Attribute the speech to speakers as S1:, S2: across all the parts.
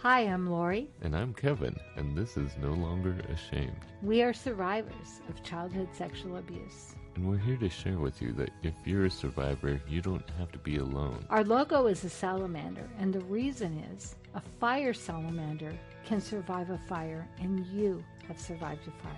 S1: Hi, I'm Lori.
S2: And I'm Kevin, and this is No Longer Ashamed.
S1: We are survivors of childhood sexual abuse.
S2: And we're here to share with you that if you're a survivor, you don't have to be alone.
S1: Our logo is a salamander, and the reason is a fire salamander can survive a fire, and you have survived a fire.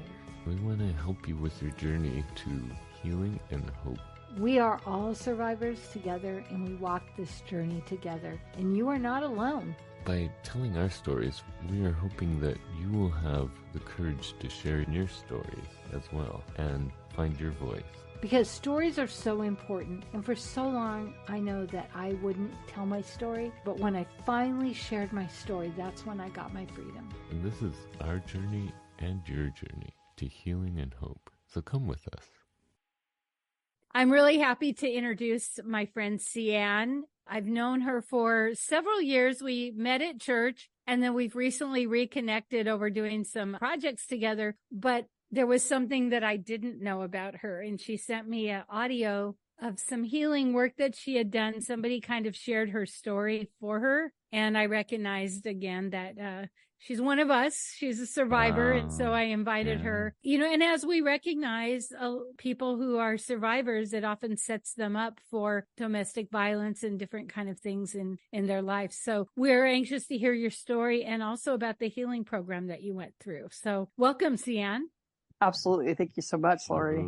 S2: We want to help you with your journey to healing and hope.
S1: We are all survivors together, and we walk this journey together, and you are not alone.
S2: By telling our stories, we are hoping that you will have the courage to share your stories as well and find your voice.
S1: Because stories are so important, and for so long I know that I wouldn't tell my story, but when I finally shared my story, that's when I got my freedom.
S2: And this is our journey and your journey to healing and hope. So come with us.
S3: I'm really happy to introduce my friend Ceanne. I've known her for several years. We met at church, and then we've recently reconnected over doing some projects together. But there was something that I didn't know about her, and she sent me an audio of some healing work that she had done. Somebody kind of shared her story for her, and I recognized again that she's one of us. She's a survivor. And so I invited her, and as we recognize people who are survivors, it often sets them up for domestic violence and different kind of things in their life. So we're anxious to hear your story and also about the healing program that you went through. So welcome, Ceanne.
S4: Absolutely. Thank you so much, Lori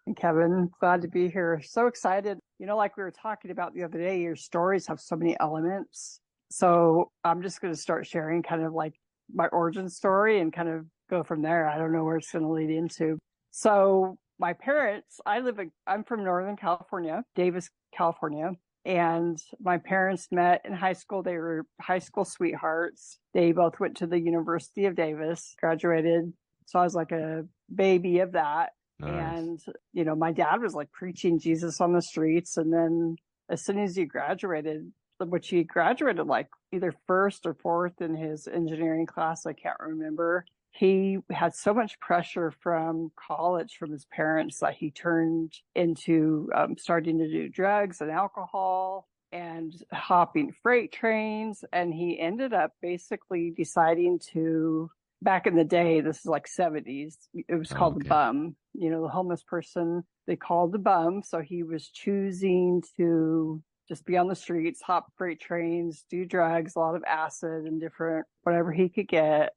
S4: and Kevin. Glad to be here. So excited. Like we were talking about the other day, your stories have so many elements. So I'm just going to start sharing kind of like my origin story and kind of go from there. I don't know where it's going to lead into. So my parents, I'm from Northern California, Davis, California. And my parents met in high school. They were high school sweethearts. They both went to the University of Davis, graduated. So I was like a baby of that. Nice. And, my dad was like preaching Jesus on the streets. And then as soon as he graduated, which he graduated like either first or fourth in his engineering class, I can't remember. He had so much pressure from college from his parents that he turned into starting to do drugs and alcohol and hopping freight trains. And he ended up basically deciding to, back in the day, this is like 70s, it was called the bum, the homeless person, they called the bum. So he was choosing to just be on the streets, hop freight trains, do drugs, a lot of acid and different, whatever he could get,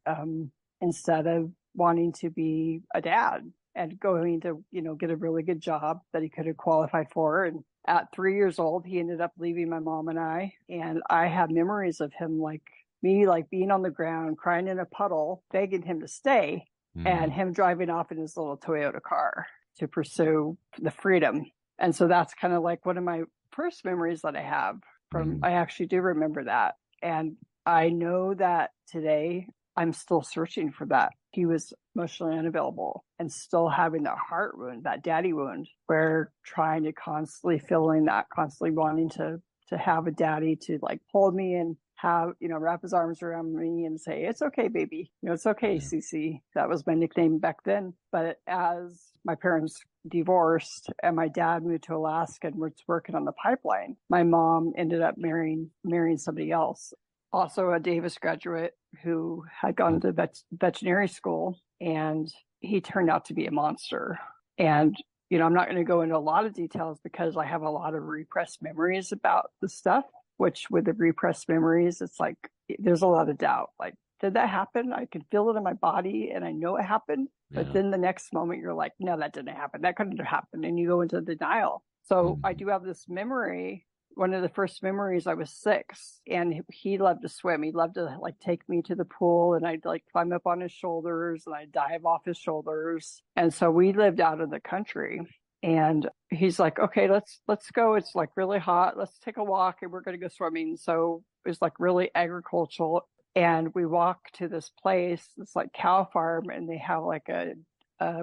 S4: instead of wanting to be a dad and going to, get a really good job that he could have qualified for. And at 3 years old, he ended up leaving my mom and I have memories of him, like me, like being on the ground, crying in a puddle, begging him to stay, and him driving off in his little Toyota car to pursue the freedom. And so that's kind of like one of my first memories that I have from, I actually do remember that. And I know that today I'm still searching for that. He was emotionally unavailable and still having that heart wound, that daddy wound, where trying to constantly filling that, constantly wanting to have a daddy to like hold me and have, wrap his arms around me and say, it's okay, baby. It's okay, Cece. That was my nickname back then. But as my parents divorced and my dad moved to Alaska and was working on the pipeline, my mom ended up marrying somebody else, also a Davis graduate who had gone to veterinary school, and he turned out to be a monster. And, I'm not going to go into a lot of details because I have a lot of repressed memories about the stuff, which with the repressed memories, it's like, there's a lot of doubt. Like, did that happen? I can feel it in my body and I know it happened. But then the next moment you're like, no, that didn't happen. That couldn't have happened. And you go into denial. So I do have this memory. One of the first memories, I was 6 and he loved to swim. He loved to like take me to the pool and I'd like climb up on his shoulders and I'd dive off his shoulders. And so we lived out in the country and he's like, okay, let's go. It's like really hot. Let's take a walk and we're going to go swimming. So it was like really agricultural. And we walk to this place, it's like cow farm, and they have like a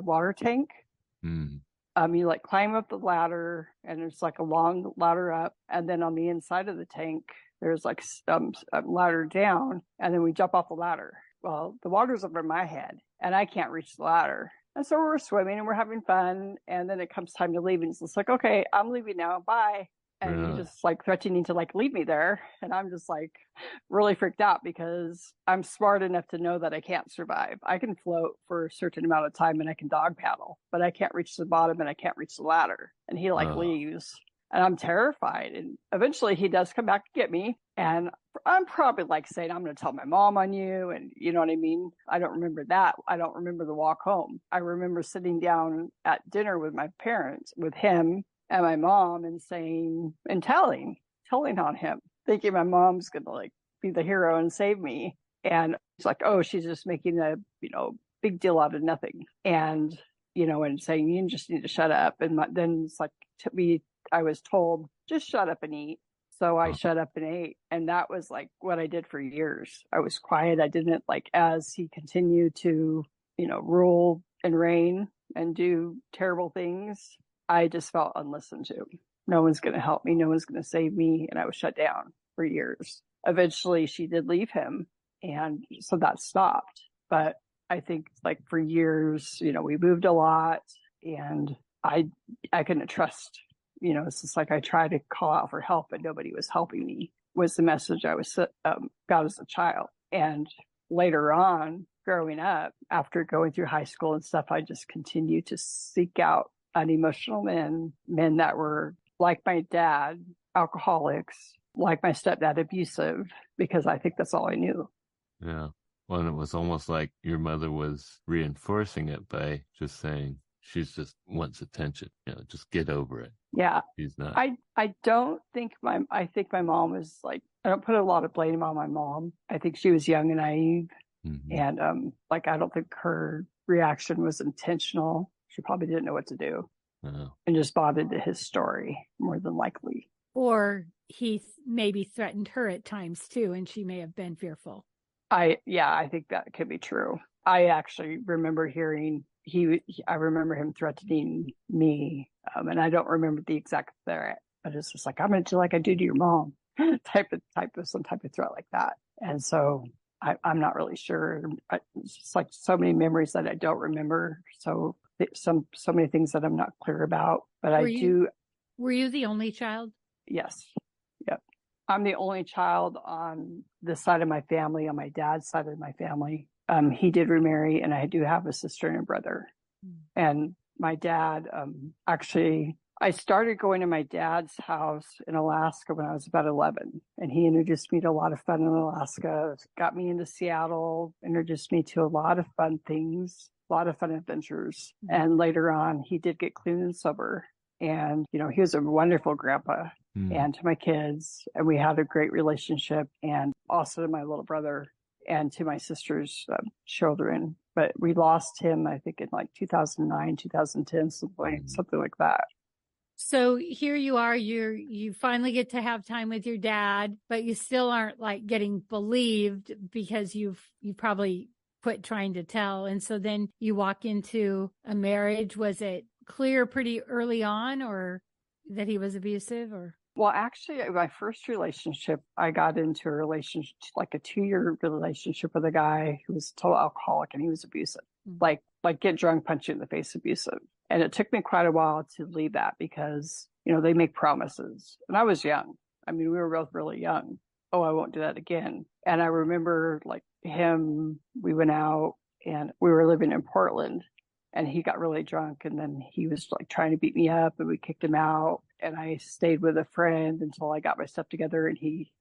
S4: water tank. You like climb up the ladder and it's like a long ladder up. And then on the inside of the tank, there's like a ladder down. And then we jump off the ladder. Well, the water's over my head and I can't reach the ladder. And so we're swimming and we're having fun. And then it comes time to leave. And it's like, okay, I'm leaving now. Bye. And he
S2: Really?
S4: just like threatening to like leave me there. And I'm just like really freaked out because I'm smart enough to know that I can't survive. I can float for a certain amount of time and I can dog paddle, but I can't reach the bottom and I can't reach the ladder. And he like
S2: Oh,
S4: leaves. And I'm terrified. And eventually he does come back to get me. And I'm probably like saying, I'm going to tell my mom on you. And you know what I mean? I don't remember that. I don't remember the walk home. I remember sitting down at dinner with my parents, with him and my mom, and saying and telling on him, thinking my mom's going to like be the hero and save me. And it's like, oh, she's just making a, big deal out of nothing. And, and saying, you just need to shut up. And then it's like, to me, I was told, just shut up and eat. So I shut up and ate. And that was like what I did for years. I was quiet. I didn't like, as he continued to, rule and reign and do terrible things, I just felt unlistened to. No one's going to help me. No one's going to save me. And I was shut down for years. Eventually she did leave him. And so that stopped. But I think like for years, we moved a lot and I couldn't trust. It's just like I tried to call out for help, but nobody was helping me, was the message I was got as a child. And later on, growing up, after going through high school and stuff, I just continued to seek out unemotional men that were like my dad, alcoholics, like my stepdad, abusive, because I think that's all I knew.
S2: yeah. Well, and it was almost like your mother was reinforcing it by just saying, she's just wants attention, just get over it.
S4: Yeah.
S2: She's not.
S4: I don't think I think my mom was like, I don't put a lot of blame on my mom. I think she was young and naive.
S2: Mm-hmm.
S4: And I don't think her reaction was intentional. She probably didn't know what to do and just bought into his story more than likely.
S3: Or he maybe threatened her at times too, and she may have been fearful.
S4: I think that could be true. I actually remember hearing I remember him threatening me, and I don't remember the exact threat, but it's just like, I'm going to do like I do to your mom, some type of threat like that. And so I'm not really sure. It's just like so many memories that I don't remember. So many things that I'm not clear about, but
S3: Were you the only child?
S4: Yes. Yep. I'm the only child on this side of my family, on my dad's side of my family. He did remarry, and I do have a sister and a brother. And my dad, actually, I started going to my dad's house in Alaska when I was about 11. And he introduced me to a lot of fun in Alaska, got me into Seattle, introduced me to a lot of fun things, a lot of fun adventures. And later on, he did get clean and sober. And, he was a wonderful grandpa and to my kids. And we had a great relationship, and also to my little brother and to my sister's children. But we lost him, I think, in like 2009, 2010, something like that.
S3: So here you are, you finally get to have time with your dad, but you still aren't like getting believed because you probably quit trying to tell. And so then you walk into a marriage. Was it clear pretty early on or that he was abusive or?
S4: Well, actually, my first relationship, I got into a relationship, like a 2-year relationship with a guy who was a total alcoholic, and he was abusive, like get drunk, punch you in the face, abusive. And it took me quite a while to leave that because, they make promises. And I was young. I mean, we were both really young. Oh, I won't do that again. And I remember like him, we went out and we were living in Portland. And he got really drunk, and then he was like trying to beat me up, and we kicked him out. And I stayed with a friend until I got my stuff together. And he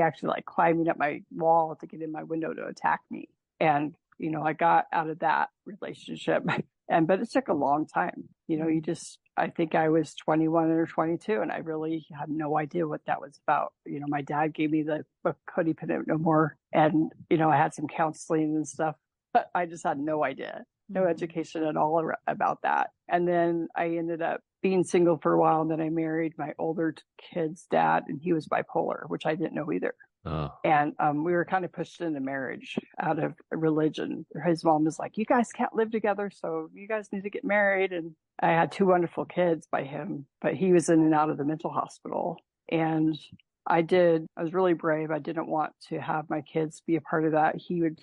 S4: actually like climbing up my wall to get in my window to attack me. And, I got out of that relationship, but it took a long time. I think I was 21 or 22, and I really had no idea what that was about. My dad gave me the book Codependent No More. And, I had some counseling and stuff, but I just had no idea. No education at all about that. And then I ended up being single for a while. And then I married my older kid's dad, and he was bipolar, which I didn't know either. Oh. And we were kind of pushed into marriage out of religion. His mom was like, you guys can't live together, so you guys need to get married. And I had 2 wonderful kids by him, but he was in and out of the mental hospital. And I was really brave. I didn't want to have my kids be a part of that. He would,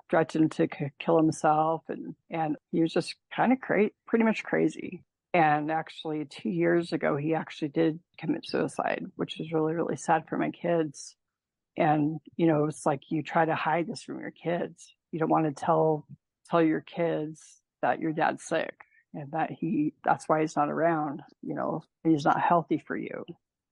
S4: threaten to kill himself. And he was just kind of pretty much crazy. And actually 2 years ago, he actually did commit suicide, which is really, really sad for my kids. And, it's like you try to hide this from your kids. You don't want to tell your kids that your dad's sick and that's why he's not around, he's not healthy for you.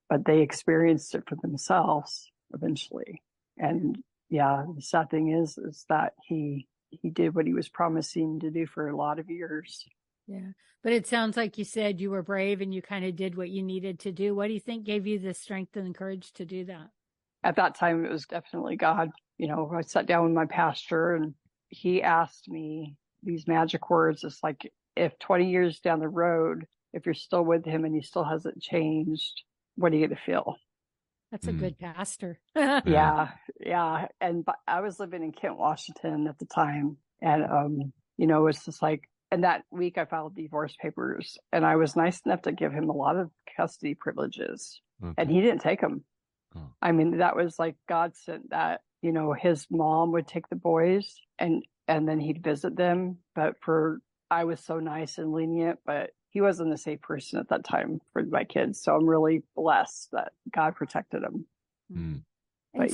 S4: But they experienced it for themselves eventually. And yeah, the sad thing is that he did what he was promising to do for a lot of years.
S3: Yeah. But it sounds like you said you were brave and you kind of did what you needed to do. What do you think gave you the strength and the courage to do that?
S4: At that time, it was definitely God. I sat down with my pastor and he asked me these magic words. It's like, if 20 years down the road, if you're still with him and he still hasn't changed, what are you going to feel?
S3: That's a good pastor.
S4: Yeah. And I was living in Kent, Washington at the time. And, it's just like, and that week I filed divorce papers and I was nice enough to give him a lot of custody privileges and he didn't take them. Oh. I mean, that was like God sent that, his mom would take the boys and then he'd visit them. But I was so nice and lenient, but he wasn't a safe person at that time for my kids. So I'm really blessed that God protected him.
S3: Mm.
S4: But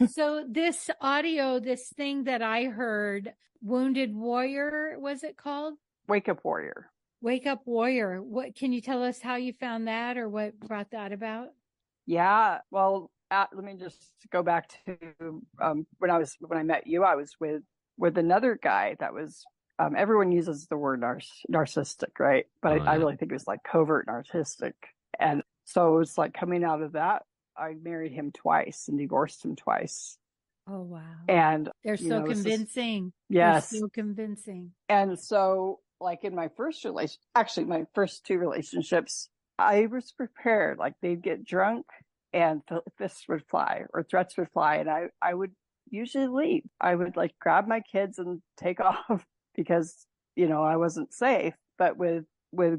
S3: so this audio, this thing that I heard, Wounded Warrior, was it called?
S4: Wake Up Warrior.
S3: Wake Up Warrior. What can you tell us how you found that or what brought that about?
S4: Yeah, well, let me just go back to when I met you. I was with another guy that was. Everyone uses the word narcissistic, right? But I really think it was like covert narcissistic. And so it was like coming out of that, I married him twice and divorced him twice.
S3: Oh, wow.
S4: And
S3: they're so convincing.
S4: Yes.
S3: They're so convincing.
S4: And so like in my first my first two relationships, I was prepared. Like they'd get drunk and fists would fly or threats would fly. And I would usually leave. I would like grab my kids and take off. Because, I wasn't safe, but with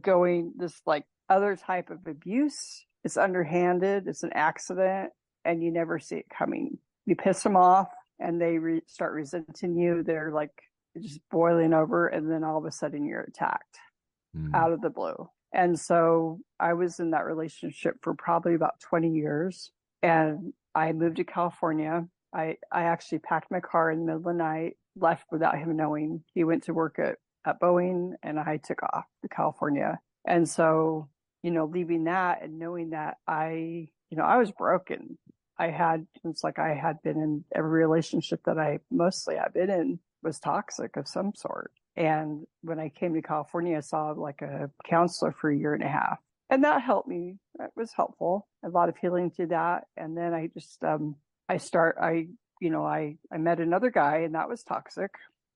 S4: going this like other type of abuse, it's underhanded, it's an accident, and you never see it coming. You piss them off and they start resenting you. They're like just boiling over. And then all of a sudden you're attacked out of the blue. And so I was in that relationship for probably about 20 years and I moved to California. I actually packed my car in the middle of the night, left without him knowing. He went to work at Boeing and I took off to California. And so, leaving that and knowing that I was broken. It's like I had been in every relationship that I mostly have been in was toxic of some sort. And when I came to California, I saw like a counselor for a year and a half. And that helped me. It was helpful. A lot of healing through that. And then I just, I met another guy and that was toxic.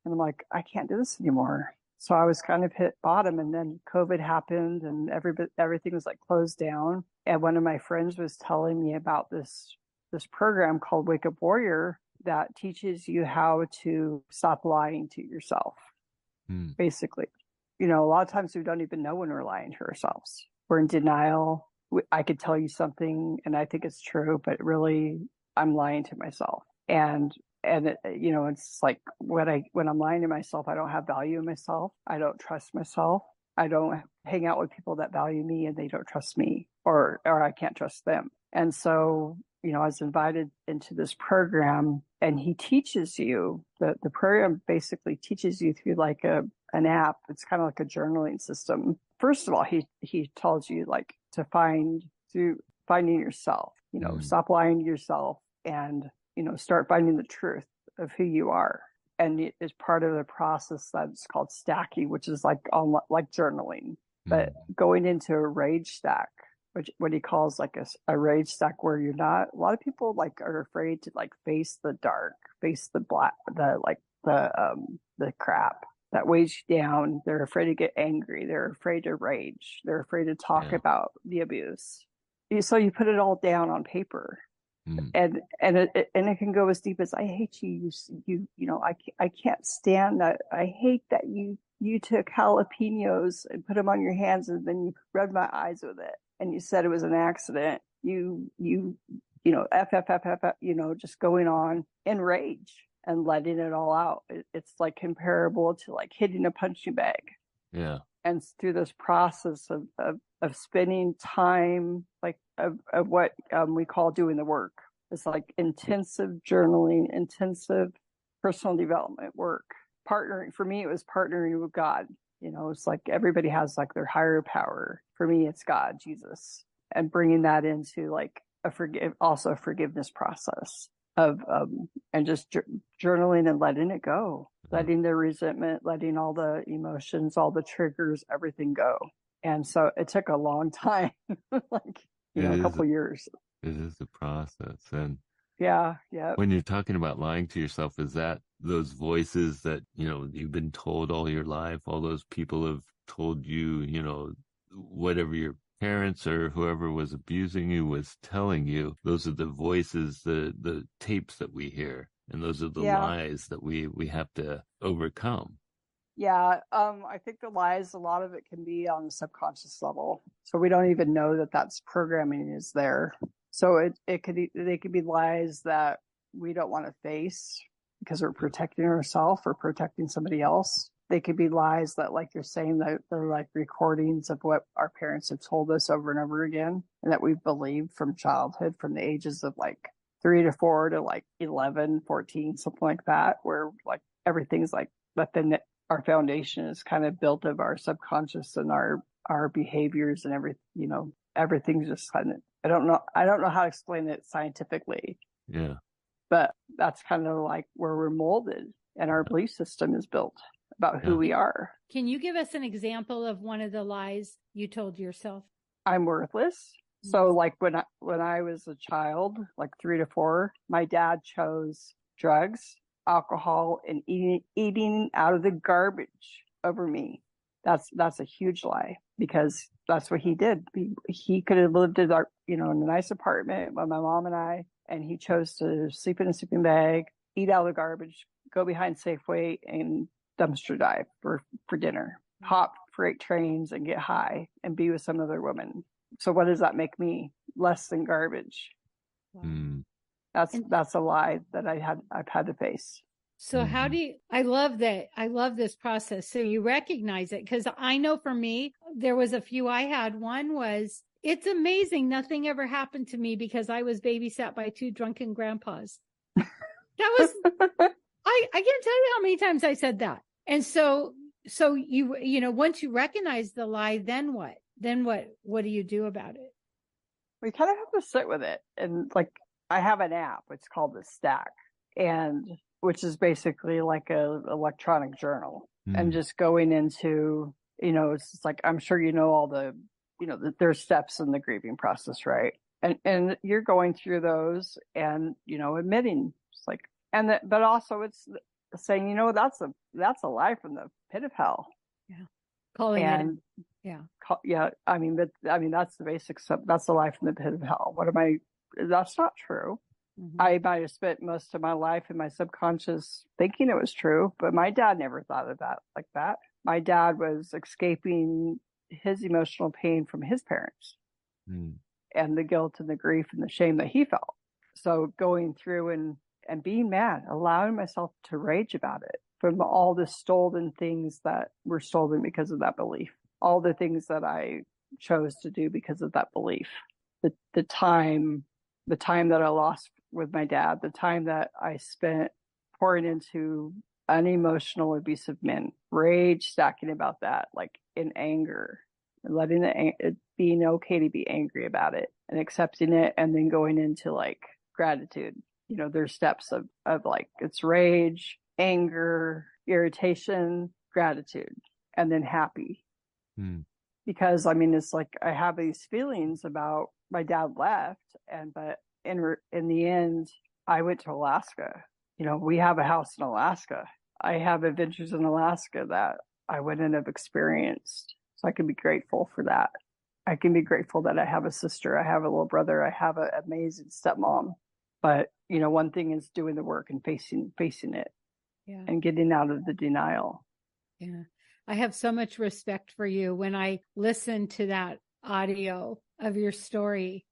S4: And I'm like, I can't do this anymore. So I was kind of hit bottom and then COVID happened and everything was like closed down. And one of my friends was telling me about this program called Wake Up Warrior that teaches you how to stop lying to yourself. Basically, a lot of times we don't even know when we're lying to ourselves. We're in denial. I could tell you something and I think it's true, but really I'm lying to myself. And it's like when I'm lying to myself, I don't have value in myself. I don't trust myself. I don't hang out with people that value me and they don't trust me or I can't trust them. And so, I was invited into this program and he teaches you the program basically teaches you through like an app. It's kind of like a journaling system. First of all, he tells you like to through finding yourself, stop lying to yourself and, start finding the truth of who you are. And it's part of the process that's called stacking, which is like journaling, but going into a rage stack, which what he calls like a rage stack where you're not, a lot of people like are afraid to like face the dark, face the black, the crap that weighs you down. They're afraid to get angry. They're afraid to rage. They're afraid to talk about the abuse. So you put it all down on paper. And it can go as deep as I hate you. I can't stand that. I hate that you took jalapenos and put them on your hands and then you rubbed my eyes with it and you said it was an accident. Just going on in rage and letting it all out. It's like comparable to like hitting a punching bag.
S2: Yeah.
S4: And through this process of spending time, like of what we call doing the work, it's like intensive journaling, intensive personal development work. Partnering, for me, it was partnering with God. It's like everybody has like their higher power. For me, it's God, Jesus, and bringing that into like a forgiveness process of and just journaling and letting it go, letting the resentment, letting all the emotions, all the triggers, everything go. And so it took a long time, like a couple of years.
S2: It is a process. And
S4: yeah.
S2: When you're talking about lying to yourself, is that those voices that, you've been told all your life, all those people have told you, whatever your parents or whoever was abusing you was telling you, those are the voices, the tapes that we hear, and those are the lies that we have to overcome.
S4: Yeah, I think the lies, a lot of it can be on the subconscious level, so we don't even know that that's programming is there. So they could be lies that we don't want to face because we're protecting ourselves or protecting somebody else. They could be lies that, like you're saying, that they're like recordings of what our parents have told us over and over again, and that we've believed from childhood, from the ages of like 3 to 4 to like 11, 14, something like that, where like everything's like, but then our foundation is kind of built of our subconscious and our behaviors and everything, everything's just kind of, I don't know how to explain it scientifically.
S2: Yeah.
S4: But that's kind of like where we're molded and our belief system is built about who we are.
S3: Can you give us an example of one of the lies you told yourself?
S4: I'm worthless. So like when I was a child, like 3 to 4, my dad chose drugs, alcohol, and eating out of the garbage over me. That's a huge lie, because that's what he did. He could have lived in in a nice apartment with my mom and I, and he chose to sleep in a sleeping bag, eat out of the garbage, go behind Safeway and dumpster dive for dinner, hop freight trains and get high and be with some other woman. So what does that make me? Less than garbage.
S2: Mm.
S4: That's a lie that I've had to face.
S3: So how do you, I love that. I love this process. So you recognize it, because I know for me, there was a few I had. One was, it's amazing. Nothing ever happened to me because I was babysat by 2 drunken grandpas. That was, I can't tell you how many times I said that. And so you once you recognize the lie, then what? Then what do you do about it?
S4: We kind of have to sit with it. And like, I have an app, it's called the Stack, and which is basically like a electronic journal. And just going into, it's just like, I'm sure all the, there's steps in the grieving process, right? And you're going through those and, admitting, it's like, but also it's saying, that's a lie from the pit of hell.
S3: Yeah. Calling it. Yeah.
S4: That's the basics. That's a lie from the pit of hell. That's not true. Mm-hmm. I might have spent most of my life in my subconscious thinking it was true, but my dad never thought of that like that. My dad was escaping his emotional pain from his parents and the guilt and the grief and the shame that he felt. So going through and being mad, allowing myself to rage about it, from all the stolen things that were stolen because of that belief, all the things that I chose to do because of that belief, the time that I lost with my dad, the time that I spent pouring into unemotional abusive men, rage stacking about that, like in anger, and letting it being okay to be angry about it and accepting it, and then going into like gratitude. There's steps of like, it's rage, anger, irritation, gratitude, and then happy. Because it's like I have these feelings about my dad left, but in the end, I went to Alaska. We have a house in Alaska. I have adventures in Alaska that I wouldn't have experienced. So I can be grateful for that. I can be grateful that I have a sister. I have a little brother. I have an amazing stepmom. But, one thing is doing the work and facing it and getting out of the denial.
S3: Yeah. I have so much respect for you. When I listen to that audio of your story,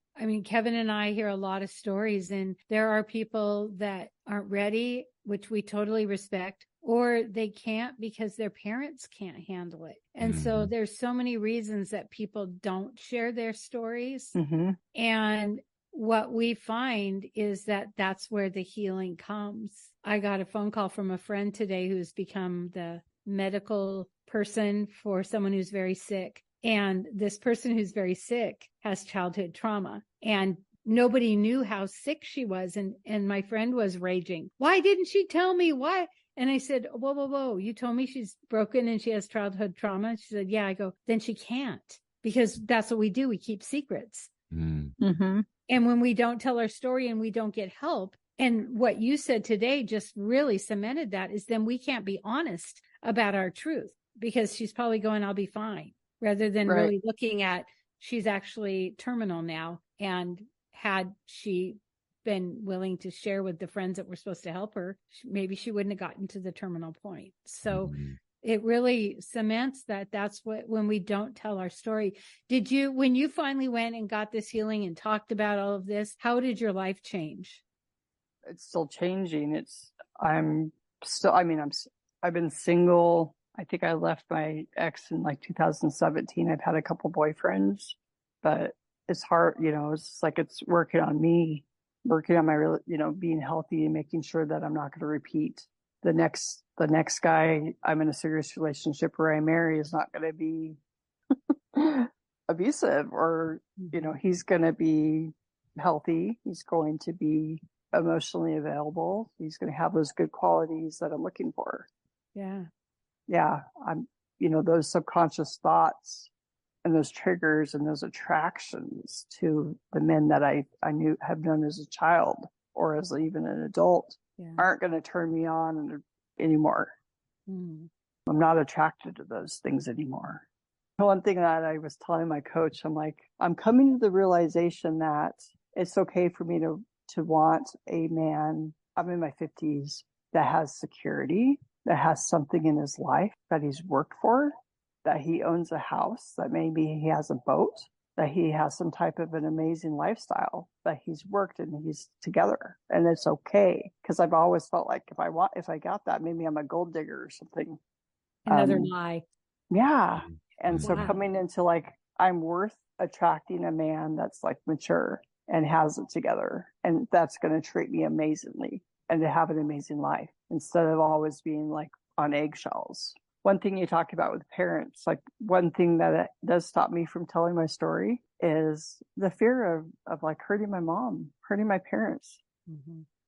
S3: Kevin and I hear a lot of stories, and there are people that aren't ready, which we totally respect, or they can't because their parents can't handle it. And so there's so many reasons that people don't share their stories.
S4: Mm-hmm.
S3: And what we find is that that's where the healing comes. I got a phone call from a friend today who's become the medical person for someone who's very sick. And this person who's very sick has childhood trauma, and nobody knew how sick she was. And my friend was raging. Why didn't she tell me? Why? And I said, whoa. You told me she's broken and she has childhood trauma. She said, yeah. I go, then she can't, because that's what we do. We keep secrets.
S4: Mm-hmm.
S3: And when we don't tell our story and we don't get help, and what you said today just really cemented that, is then we can't be honest about our truth, because she's probably going, I'll be fine, rather than really looking at, she's actually terminal now. And had she been willing to share with the friends that were supposed to help her, maybe she wouldn't have gotten to the terminal point. So it really cements that that's what, when we don't tell our story. Did you, when you finally went and got this healing and talked about all of this, how did your life change?
S4: It's still changing. I've been single. I think I left my ex in like 2017. I've had a couple boyfriends, but it's hard, it's like, it's working on me, working on my, being healthy and making sure that I'm not going to repeat. The next guy I'm in a serious relationship where I marry is not going to be abusive, or, he's going to be healthy. He's going to be emotionally available. He's going to have those good qualities that I'm looking for. Yeah. I'm, those subconscious thoughts and those triggers and those attractions to the men that I have known as a child or as even an adult aren't going to turn me on anymore. I'm not attracted to those things anymore. One thing that I was telling my coach, I'm like, I'm coming to the realization that it's okay for me to want a man, I'm in my 50s, that has security, that has something in his life that he's worked for, that he owns a house, that maybe he has a boat, that he has some type of an amazing lifestyle, that he's worked and he's together. And it's okay. Because I've always felt like if I got that, maybe I'm a gold digger or something.
S3: Another lie.
S4: Yeah. And so coming into like, I'm worth attracting a man that's like mature and has it together, and that's going to treat me amazingly and to have an amazing life instead of always being like on eggshells. One thing you talk about with parents, like one thing that does stop me from telling my story is the fear of like hurting my mom, hurting my parents.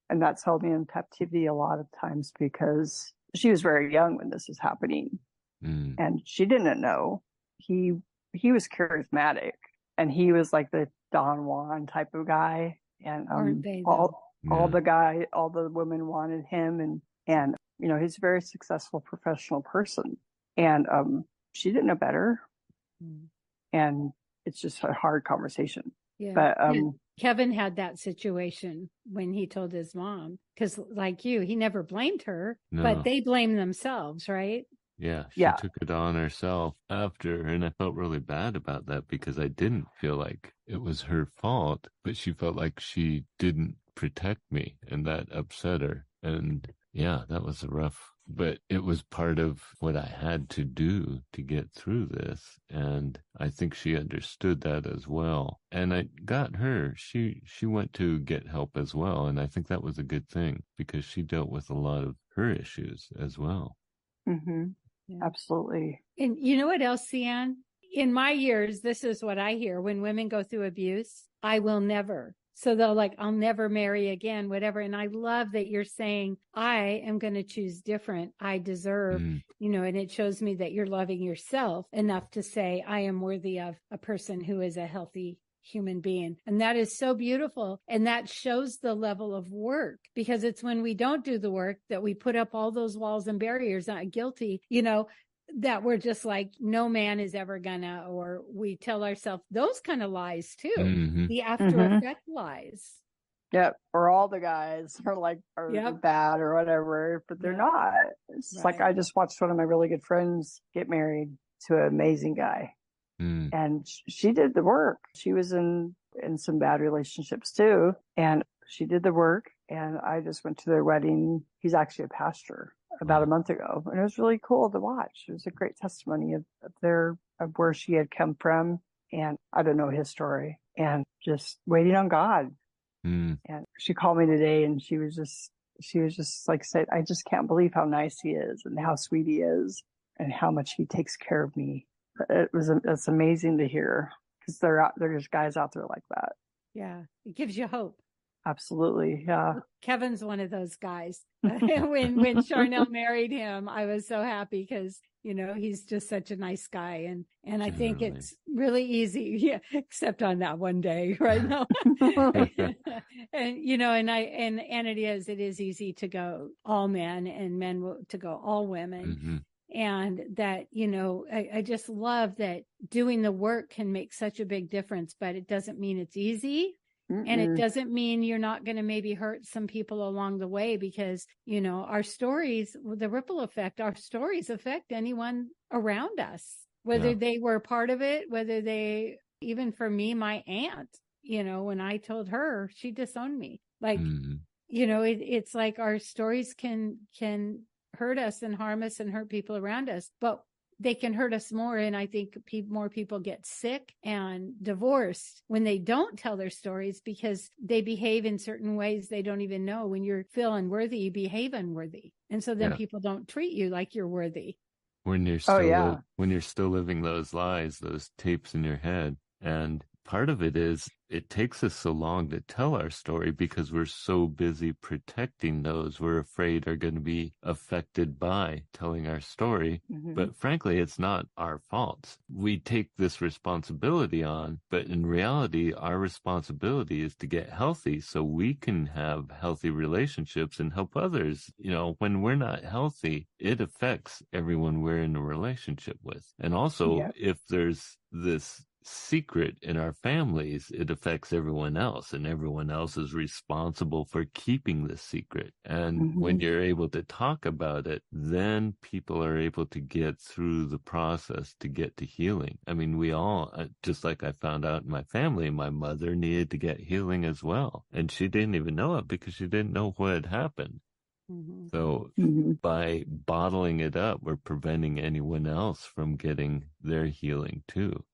S4: And that's held me in captivity a lot of times because she was very young when this was happening and she didn't know. He was charismatic and he was like the Don Juan type of guy. And all the women wanted him and he's a very successful professional person. And she didn't know better. And it's just a hard conversation.
S3: Yeah.
S4: But
S3: Kevin had that situation when he told his mom, because like you, he never blamed her, but they blamed themselves, right?
S2: Yeah, she took it on herself after, and I felt really bad about that because I didn't feel like it was her fault, but she felt like she didn't protect me, and that upset her. And yeah, that was rough, but it was part of what I had to do to get through this, and I think she understood that as well. And I got her. She went to get help as well, and I think that was a good thing because she dealt with a lot of her issues as well.
S4: Yeah. Absolutely.
S3: And you know what else, Ceanne? In my years, this is what I hear when women go through abuse: I will never. So they'll like, I'll never marry again, whatever. And I love that you're saying, I am going to choose different. I deserve, and it shows me that you're loving yourself enough to say, I am worthy of a person who is a healthy human being. And that is so beautiful. And that shows the level of work, because it's when we don't do the work that we put up all those walls and barriers, not guilty, that we're just like, no man is ever gonna, or we tell ourselves those kind of lies too. The after effect lies.
S4: Yep. Or all the guys are bad or whatever, but they're not. It's like, I just watched one of my really good friends get married to an amazing guy. And she did the work. She was in some bad relationships too. And she did the work. And I just went to their wedding. He's actually a pastor. about a month ago. And it was really cool to watch. It was a great testimony of where she had come from. And I don't know his story, and just waiting on God.
S2: Mm.
S4: And she called me today, and she was just like, said, I just can't believe how nice he is and how sweet he is and how much he takes care of me. It's amazing to hear, because there's guys out there like that.
S3: Yeah. It gives you hope.
S4: Absolutely. Yeah.
S3: Kevin's one of those guys. when Charnel married him, I was so happy because, he's just such a nice guy. And I think it's really easy. Yeah. Except on that one day, right now. And, it is easy to go all men and men to go all women.
S2: Mm-hmm.
S3: And that, I just love that doing the work can make such a big difference, but it doesn't mean it's easy. And it doesn't mean you're not going to maybe hurt some people along the way, because, our stories, the ripple effect, our stories affect anyone around us, whether they were part of it, even for me, my aunt, when I told her, she disowned me. Like, it's like our stories can hurt us and harm us and hurt people around us, but they can hurt us more. And I think more people get sick and divorced when they don't tell their stories, because they behave in certain ways they don't even know. When you feel unworthy, you behave unworthy. And so then people don't treat you like you're worthy.
S2: When you're still when you're still living those lies, those tapes in your head. And part of it is it takes us so long to tell our story because we're so busy protecting those we're afraid are going to be affected by telling our story. Mm-hmm. But frankly, it's not our fault. We take this responsibility on, but in reality, our responsibility is to get healthy so we can have healthy relationships and help others. When we're not healthy, it affects everyone we're in a relationship with. And also, if there's this secret in our families, it affects everyone else, and everyone else is responsible for keeping the secret. And when you're able to talk about it, then people are able to get through the process to get to healing. I mean, we all, just like I found out in my family, my mother needed to get healing as well. And she didn't even know it because she didn't know what had happened. So by bottling it up, we're preventing anyone else from getting their healing too.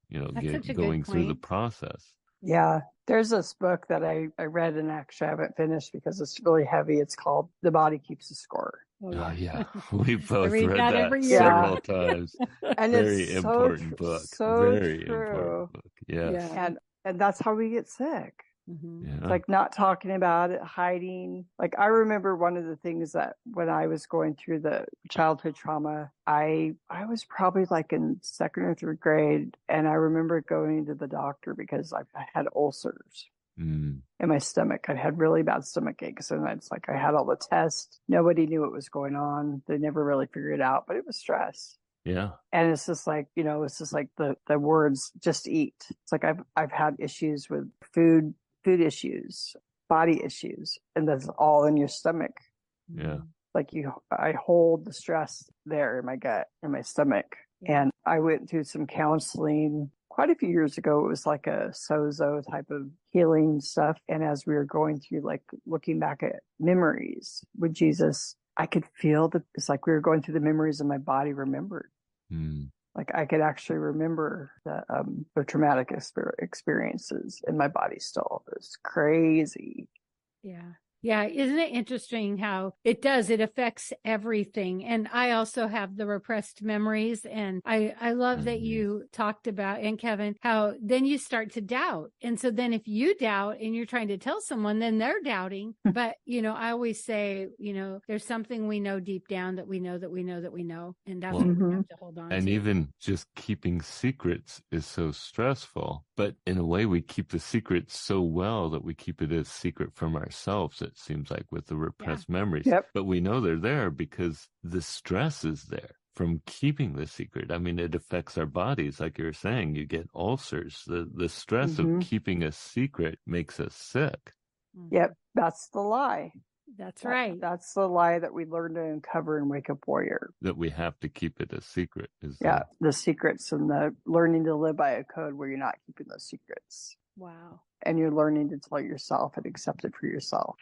S2: Going through the process.
S4: Yeah. There's this book that I read, and actually I haven't finished because it's really heavy. It's called The Body Keeps the Score.
S2: Oh, yeah. We both read that several times.
S4: And
S2: very
S4: it's
S2: important book.
S4: So
S2: very
S4: true.
S2: Important book. Yes.
S4: Yeah. And that's how we get sick.
S2: Yeah.
S4: It's like not talking about it, hiding. Like I remember one of the things that when I was going through the childhood trauma, I was probably like in second or third grade, and I remember going to the doctor because I had ulcers in my stomach. I had really bad stomach aches, and it's like I had all the tests. Nobody knew what was going on. They never really figured it out, but it was stress.
S2: Yeah.
S4: And it's just like, it's just like the words, just eat. It's like I've had issues with food issues, body issues, and that's all in your stomach.
S2: Yeah.
S4: Like I hold the stress there in my gut, in my stomach. And I went through some counseling quite a few years ago. It was like a sozo type of healing stuff. And as we were going through, like looking back at memories with Jesus, I could feel it's like we were going through the memories and my body remembered. Like I could actually remember the traumatic experiences in my body still. It was crazy.
S3: Yeah. Yeah. Isn't it interesting how it affects everything? And I also have the repressed memories. And I love that you talked about, and Kevin, how then you start to doubt. And so then if you doubt and you're trying to tell someone, then they're doubting. But, I always say, there's something we know deep down that we know that we know that we know. And that's what we have to hold on to.
S2: And even just keeping secrets is so stressful. But in a way, we keep the secrets so well that we keep it a secret from ourselves. It seems like with the repressed memories, but we know they're there because the stress is there from keeping the secret. I mean, it affects our bodies. Like you were saying, you get ulcers. The stress of keeping a secret makes us sick.
S4: Yep. That's the lie.
S3: That's right.
S4: That's the lie that we learn to uncover in Wake Up Warrior.
S2: That we have to keep it a secret.
S4: The secrets and the learning to live by a code where you're not keeping those secrets.
S3: Wow.
S4: And you're learning to tell yourself and accept it for yourself.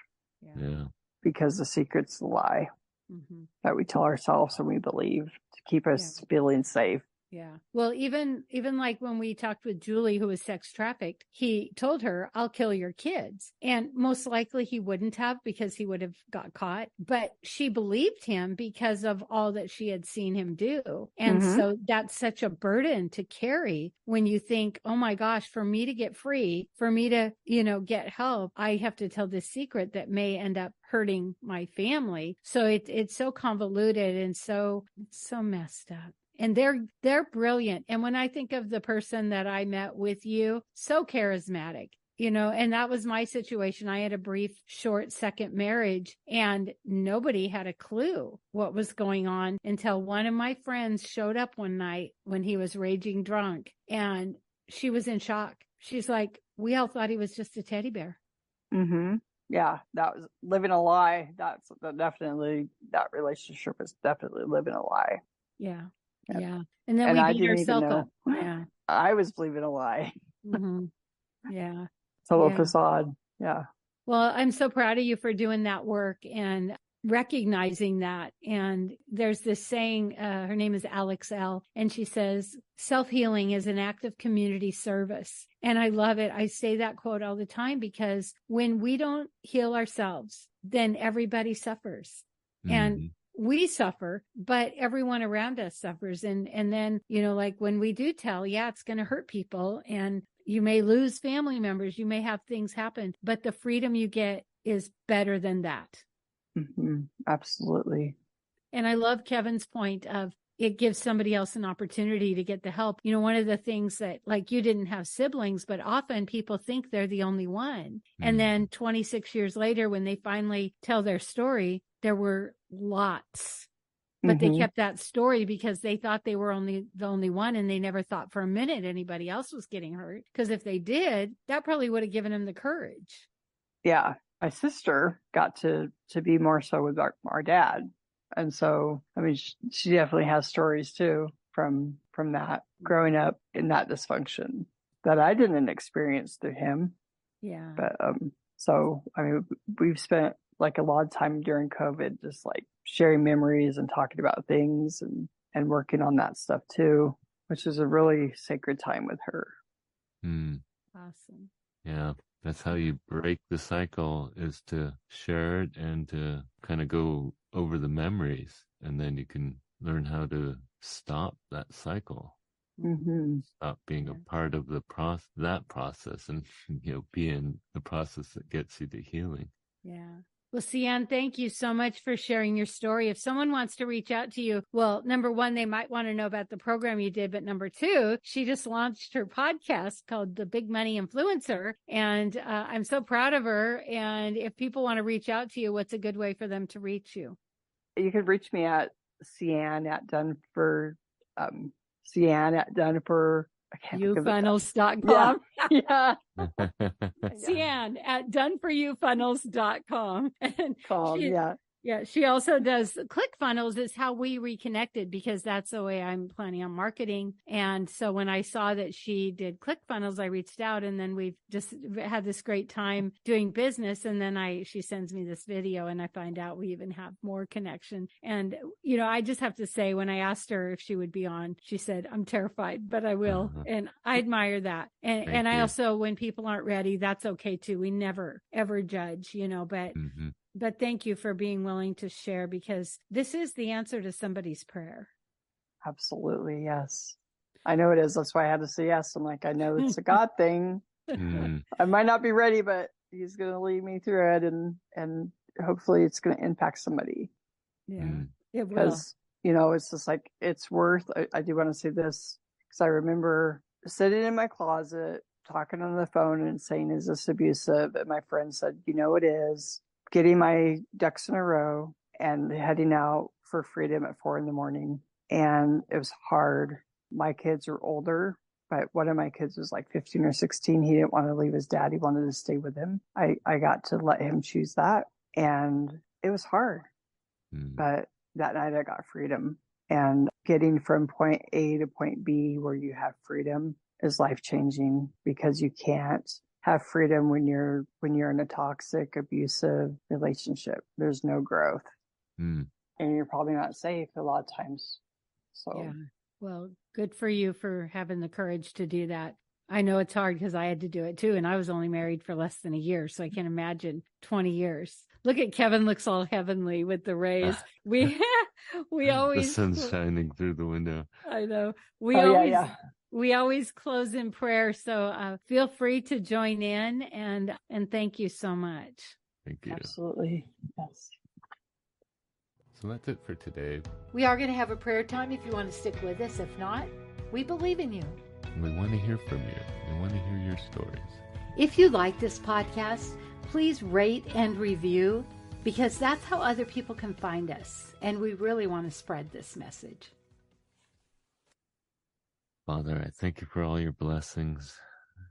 S2: Yeah.
S4: Because the secret's the lie.
S3: Mm-hmm.
S4: that we tell ourselves and we believe to keep us feeling safe.
S3: Yeah. Well, even like when we talked with Julie, who was sex trafficked, he told her, I'll kill your kids. And most likely he wouldn't have, because he would have got caught. But she believed him because of all that she had seen him do. And so that's such a burden to carry when you think, oh my gosh, for me to get free, for me to, get help, I have to tell this secret that may end up hurting my family. So it's so convoluted and so messed up. And they're brilliant. And when I think of the person that I met with you, so charismatic, and that was my situation. I had a brief, short second marriage, and nobody had a clue what was going on until one of my friends showed up one night when he was raging drunk, and she was in shock. She's like, we all thought he was just a teddy bear.
S4: Mm-hmm. Yeah, that was living a lie. That relationship is definitely living a lie.
S3: Yeah. Yeah. And then we beat ourselves up. Yeah.
S4: I was believing a lie.
S3: Mm-hmm. Yeah.
S4: Total facade. Yeah.
S3: Well, I'm so proud of you for doing that work and recognizing that. And there's this saying, her name is Alex L. And she says, self-healing is an act of community service. And I love it. I say that quote all the time, because when we don't heal ourselves, then everybody suffers. Mm-hmm. And we suffer, but everyone around us suffers. And then, like when we do tell, it's going to hurt people, and you may lose family members. You may have things happen, but the freedom you get is better than that.
S4: Mm-hmm. Absolutely.
S3: And I love Kevin's point of it gives somebody else an opportunity to get the help. One of the things that, like, you didn't have siblings, but often people think they're the only one. Mm-hmm. And then 26 years later, when they finally tell their story, there were lots, but they kept that story because they thought they were the only one, and they never thought for a minute anybody else was getting hurt. Because if they did, that probably would have given them the courage.
S4: Yeah, my sister got to be more so with our dad, and so she definitely has stories too from that, growing up in that dysfunction that I didn't experience through him.
S3: Yeah,
S4: but so we've spent like a lot of time during COVID, just like sharing memories and talking about things and working on that stuff too, which is a really sacred time with her.
S3: Awesome.
S2: Yeah. That's how you break the cycle, is to share it and to kind of go over the memories, and then you can learn how to stop that cycle.
S4: Mm-hmm.
S2: Stop being a part of that process, and be in the process that gets you to healing.
S3: Yeah. Well, Ceanne, thank you so much for sharing your story. If someone wants to reach out to you, well, number one, they might want to know about the program you did. But number two, she just launched her podcast called The Big Money Influencer. And I'm so proud of her. And if people want to reach out to you, what's a good way for them to reach you?
S4: You can reach me at Ceanne at Dunford, Ceanne at Dunford.
S3: Youfunnels.com.
S4: Yeah.
S3: Ceanne at doneforyoufunnels.com. Yeah. She also does ClickFunnels, is how we reconnected, because that's the way I'm planning on marketing. And so when I saw that she did ClickFunnels, I reached out, and then we've just had this great time doing business. And then she sends me this video, and I find out we even have more connection. And, I just have to say, when I asked her if she would be on, she said, I'm terrified, but I will. And I admire that. And I also, when people aren't ready, that's okay too. We never, ever judge, but thank you for being willing to share, because this is the answer to somebody's prayer.
S4: Absolutely. Yes. I know it is. That's why I had to say yes. I'm like, I know it's a God thing. I might not be ready, but he's going to lead me through it, and hopefully it's going to impact somebody.
S3: Yeah, it will.
S4: Because, it's just like, it's worth, I do want to say this, because I remember sitting in my closet, talking on the phone and saying, is this abusive? And my friend said, it is. Getting my ducks in a row and heading out for freedom at 4 a.m. And it was hard. My kids are older, but one of my kids was like 15 or 16. He didn't want to leave his dad. He wanted to stay with him. I got to let him choose that. And it was hard. But that night I got freedom. And getting from point A to point B where you have freedom is life-changing, because you can't have freedom when you're in a toxic, abusive relationship. There's no growth. and you're probably not safe a lot of times. So,
S3: yeah. Well, good for you for having the courage to do that. I know it's hard because I had to do it too. And I was only married for less than a year. So I can't imagine 20 years. Look at Kevin, looks all heavenly with the rays. We
S2: the
S3: always,
S2: sun's shining through the window.
S3: I know. We always close in prayer. So feel free to join in and thank you so much.
S2: Thank you.
S4: Absolutely. Yes.
S2: So that's it for today.
S1: We are going to have a prayer time if you want to stick with us. If not, we believe in you.
S2: We want to hear from you. We want to hear your stories.
S1: If you like this podcast, please rate and review, because that's how other people can find us. And we really want to spread this message.
S2: Father, I thank you for all your blessings,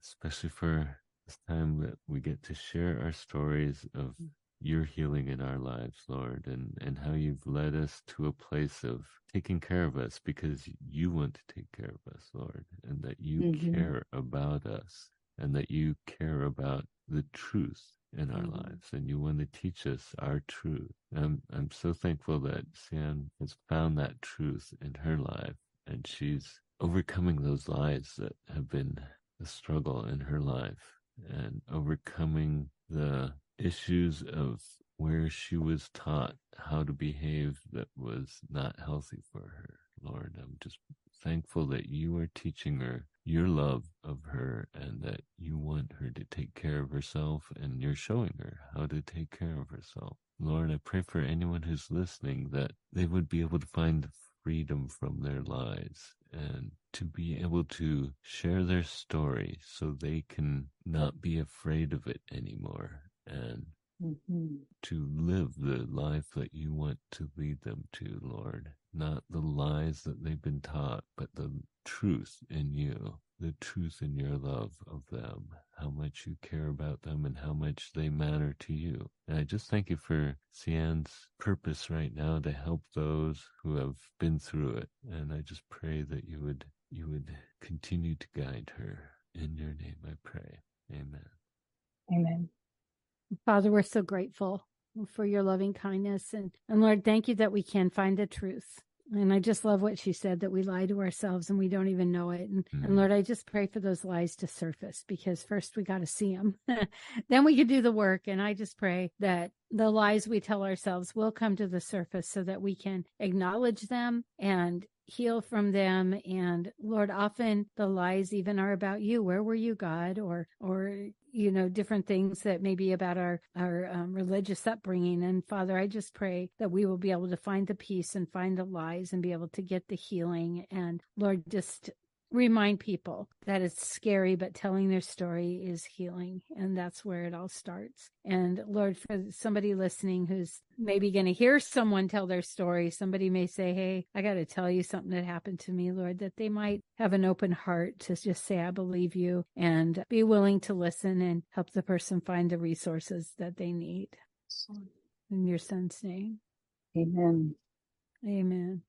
S2: especially for this time that we get to share our stories of your healing in our lives, Lord, and how you've led us to a place of taking care of us because you want to take care of us, Lord, and that you care about us, and that you care about the truth in our lives, and you want to teach us our truth. I'm so thankful that Ceanne has found that truth in her life, and she's overcoming those lies that have been a struggle in her life, and overcoming the issues of where she was taught how to behave that was not healthy for her. Lord, I'm just thankful that you are teaching her your love of her, and that you want her to take care of herself, and you're showing her how to take care of herself. Lord, I pray for anyone who's listening that they would be able to find freedom from their lies, and to be able to share their story so they can not be afraid of it anymore, and to live the life that you want to lead them to, Lord. Not the lies that they've been taught, but the truth in you, the truth in your love of them, how much you care about them and how much they matter to you. And I just thank you for Ceanne's purpose right now to help those who have been through it. And I just pray that you would continue to guide her. In your name I pray. Amen.
S4: Amen.
S3: Father, we're so grateful for your loving kindness. And Lord, thank you that we can find the truth. And I just love what she said, that we lie to ourselves and we don't even know it. And Lord, I just pray for those lies to surface, because first we got to see them. Then we can do the work. And I just pray that the lies we tell ourselves will come to the surface so that we can acknowledge them and heal from them. And Lord, often the lies even are about you. Where were you, God? Or different things that may be about our religious upbringing. And Father, I just pray that we will be able to find the peace and find the lies and be able to get the healing. And Lord, just remind people that it's scary, but telling their story is healing. And that's where it all starts. And Lord, for somebody listening who's maybe going to hear someone tell their story, somebody may say, hey, I got to tell you something that happened to me, Lord, that they might have an open heart to just say, I believe you, and be willing to listen and help the person find the resources that they need. In your son's name.
S4: Amen.
S3: Amen.